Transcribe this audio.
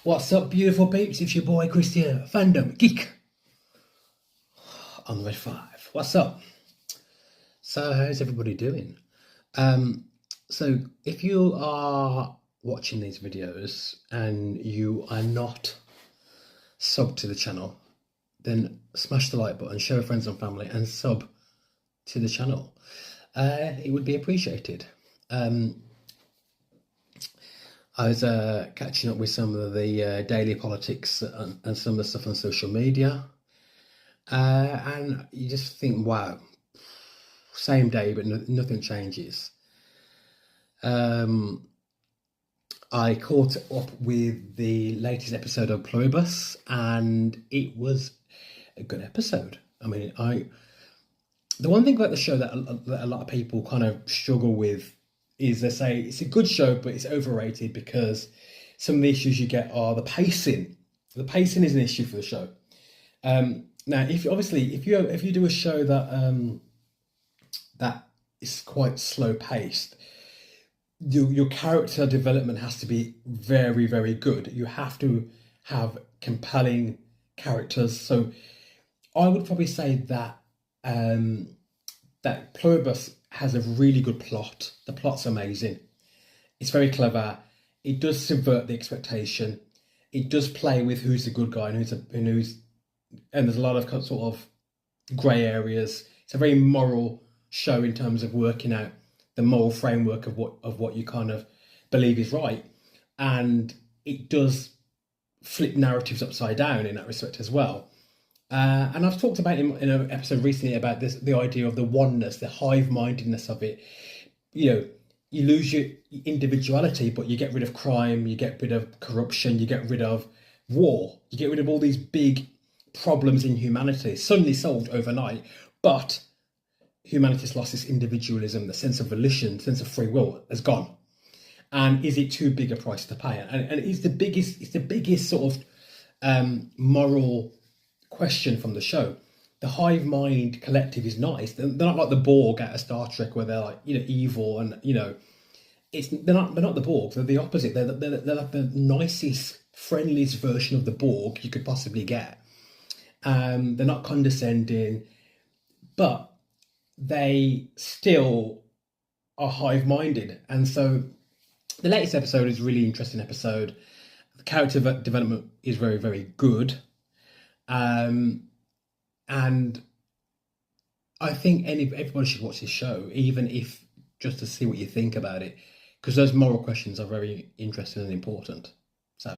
What's up, beautiful peeps? It's your boy Christian, Fandom Geek on the Red 5. What's up? So, how's everybody doing? So, if you are watching these videos and you are not subbed to the channel, then smash the like button, show friends and family, and sub to the channel. It would be appreciated. I was catching up with some of the daily politics and some of the stuff on social media. And you just think, wow, same day, but nothing changes. I caught up with the latest episode of Pluribus, and it was a good episode. I mean, the one thing about the show that a lot of people kind of struggle with is they say it's a good show, but it's overrated because some of the issues you get are the pacing. The pacing is an issue for the show. Now, if you do a show that is quite slow paced, your character development has to be very, very good. You have to have compelling characters. So I would probably say that that Pluribus has a really good plot. The plot's amazing. It's very clever. It does subvert the expectation. It does play with who's the good guy and and there's a lot of sort of grey areas. It's a very moral show in terms of working out the moral framework of what you kind of believe is right, and it does flip narratives upside down in that respect as well. And I've talked about in an episode recently about the idea of the oneness, the hive-mindedness of it. You know, you lose your individuality, but you get rid of crime, you get rid of corruption, you get rid of war, you get rid of all these big problems in humanity, suddenly solved overnight. But humanity's lost its individualism, the sense of volition, sense of free will has gone. And is it too big a price to pay? And it's the biggest sort of moral question from the show. The hive mind collective is nice. They're not like the Borg out of Star Trek, where they're like, evil, and they're not the Borg. They're the opposite. They're like the nicest, friendliest version of the Borg you could possibly get. They're not condescending, but they still are hive-minded. And so the latest episode is a really interesting episode. The character development is very, very good. And I think everybody should watch this show, even if just to see what you think about it, because those moral questions are very interesting and important.